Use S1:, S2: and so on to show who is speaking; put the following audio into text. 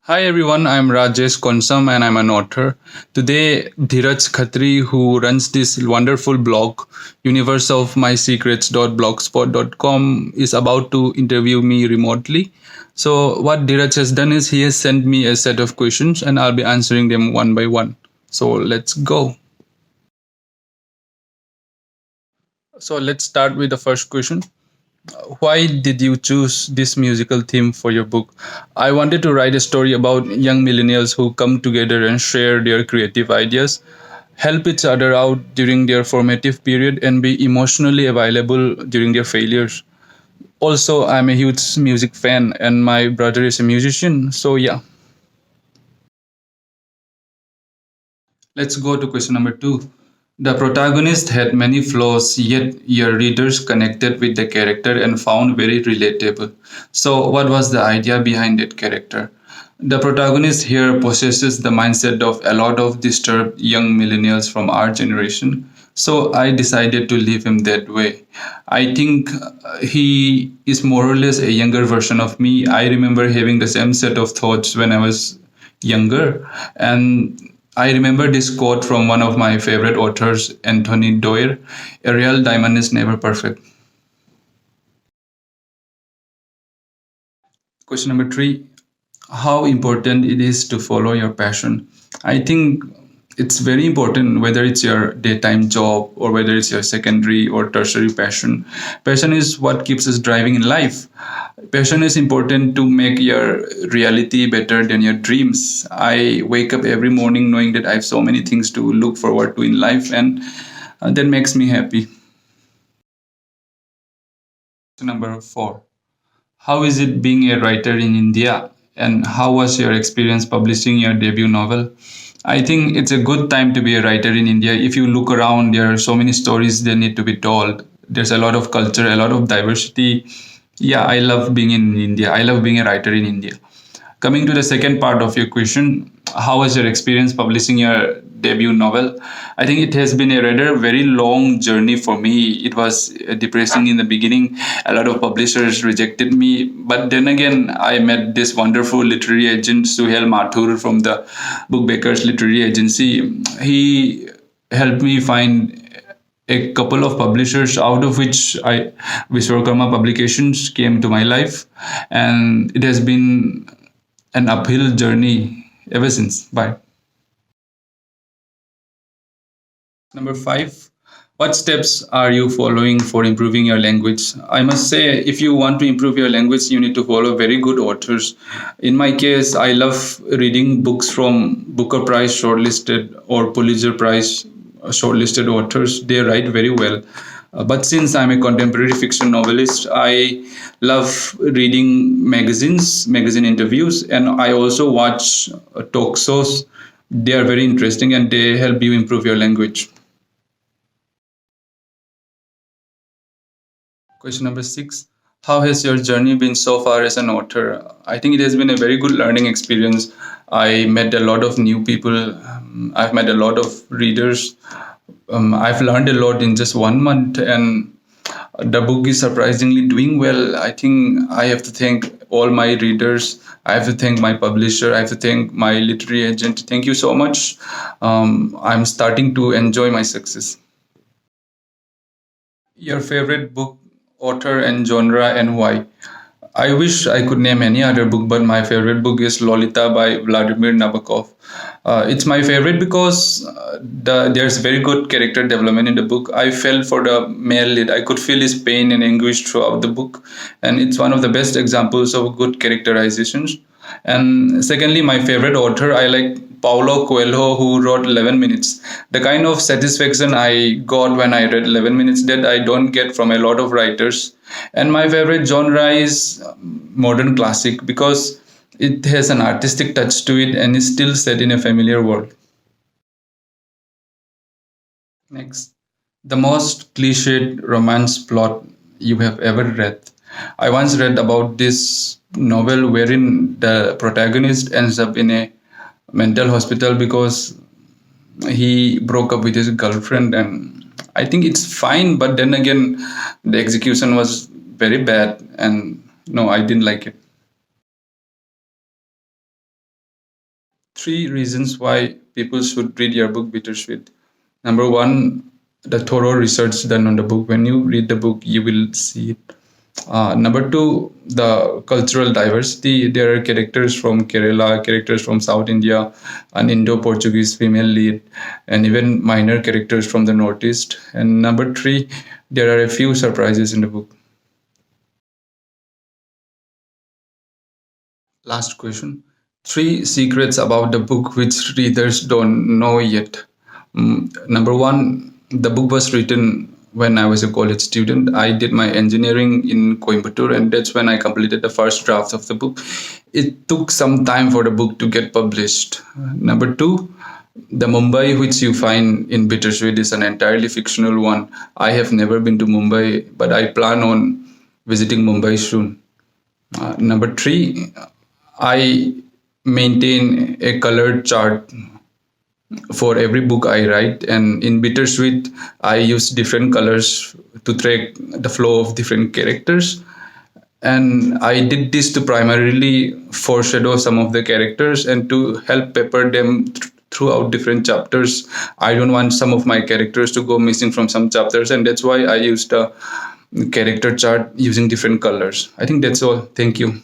S1: Hi everyone, I'm Rajesh Konsam and I'm an author. Today, Dheeraj Khatri, who runs this wonderful blog, universeofmysecrets.blogspot.com, is about to interview me remotely. So, what Dheeraj has done is he has sent me a set of questions and I'll be answering them one by one. So, let's go. So, let's start with the first question. Why did you choose this musical theme for your book? I wanted to write a story about young millennials who come together and share their creative ideas, help each other out during their formative period, and be emotionally available during their failures. Also, I'm a huge music fan, and my brother is a musician. So, yeah, let's go to question number two. The protagonist had many flaws, yet your readers connected with the character and found very relatable. So, what was the idea behind that character? The protagonist here possesses the mindset of a lot of disturbed young millennials from our generation. So, I decided to leave him that way. I think he is more or less a younger version of me. I remember having the same set of thoughts when I was younger, and I remember this quote from one of my favorite authors, Anthony Doerr: "A real diamond is never perfect." Question number three: how important it is to follow your passion. I think it's very important whether it's your daytime job or whether it's your secondary or tertiary passion. Passion is what keeps us driving in life. Passion is important to make your reality better than your dreams. I wake up every morning knowing that I have so many things to look forward to in life, and that makes me happy. Number four: how is it being a writer in India? And how was your experience publishing your debut novel? I think it's a good time to be a writer in India. If you look around, there are so many stories that need to be told. There's a lot of culture, a lot of diversity. Yeah, I love being in India. I love being a writer in India. Coming to the second part of your question, how was your experience publishing your debut novel? I think it has been a rather very long journey for me. It was depressing in the beginning. A lot of publishers rejected me, but then again, I met this wonderful literary agent, Suhail Mathur from the Bookbakers Literary Agency. He helped me find a couple of publishers, out of which I Vishwakarma Publications came to my life, and it has been an uphill journey ever since. Bye. Number five, what steps are you following for improving your language? I must say, if you want to improve your language, you need to follow very good authors. In my case, I love reading books from Booker Prize shortlisted or Pulitzer Prize shortlisted authors. They write very well. But since I'm a contemporary fiction novelist, I love reading magazines, magazine interviews, and I also watch talk shows. They are very interesting and they help you improve your language. Question number six: how has your journey been so far as an author? I think it has been a very good learning experience. I met a lot of new people. I've met a lot of readers. I've learned a lot in just 1 month, and the book is surprisingly doing well. I think I have to thank all my readers. I have to thank my publisher. I have to thank my literary agent. Thank you so much. I'm starting to enjoy my success. Your favorite book, author, and genre, and why? I wish I could name any other book, but my favorite book is Lolita by Vladimir Nabokov. It's my favorite because there's very good character development in the book. I felt for the male lead. I could feel his pain and anguish throughout the book, and it's one of the best examples of good characterizations. And secondly, my favorite author, I like Paulo Coelho, who wrote 11 Minutes. The kind of satisfaction I got when I read 11 Minutes that I don't get from a lot of writers. And my favorite genre is modern classic because it has an artistic touch to it and is still set in a familiar world. Next, the most cliched romance plot you have ever read. I once read about this novel wherein the protagonist ends up in a mental hospital because he broke up with his girlfriend, and I think it's fine, but then again, the execution was very bad, and no, I didn't like it. three reasons why people should read your book, Bittersweet. Number one, the thorough research done on the book. When you read the book, you will see it. Number two, the cultural diversity. There are characters from Kerala, characters from South India, an Indo Portuguese female lead, and even minor characters from the Northeast. And number three, there are a few surprises in the book. Last question. Three secrets about the book which readers don't know yet. Number one, the book was written when I was a college student. I did my engineering in Coimbatore, and that's when I completed the first draft of the book. It took some time for the book to get published. Number two, the Mumbai which you find in Bittersweet is an entirely fictional one. I have never been to Mumbai, but I plan on visiting Mumbai soon. Number three, I maintain a colored chart for every book I write, and in Bittersweet, I use different colors to track the flow of different characters. And I did this to primarily foreshadow some of the characters and to help pepper them throughout different chapters. I don't want some of my characters to go missing from some chapters, and that's why I used a character chart using different colors. I think that's all. Thank you.